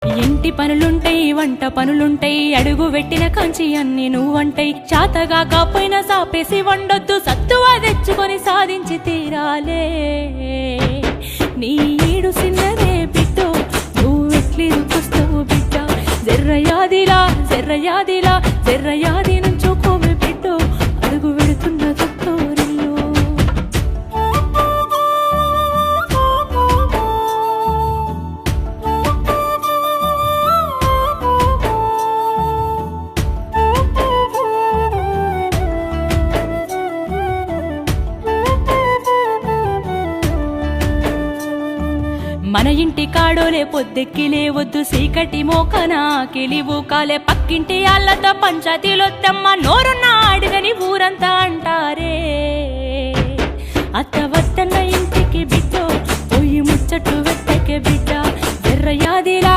ఇంటి పనులుంటాయి, వంట పనులుంటాయి, అడుగు పెట్టిన కంచి అన్ని నువ్వంటాయి. చాతగా కాపోయినా సాపేసి వండొద్దు, సత్తువా తెచ్చుకొని సాధించి తీరాలే. నీ ఈడు సిన్నదే బిడ్డో, నువ్వెట్లి రుకొస్తావు బిడ్డ. జర్రయాదిలా జర్రయాదిలా జర్రయాది నుంచోకోవే బిడ్డో, అడుగు పెడుతున్న తొత్తోరిల్లు. మన ఇంటి కాడోలే పొద్దెక్కి లేవద్దు, సీకటి మోకన కిలివు కాలే. పక్కింటి ఆళ్ళతో పంచాయతీలొత్తమ్మ, నోరున్న అడుగని ఊరంతా అంటారే. అత్త వద్దన్న ఇంటికి బిడ్డో, పోయి ముచ్చట్లు వెట్టకే బిడ్డ. జర్రయాదిలా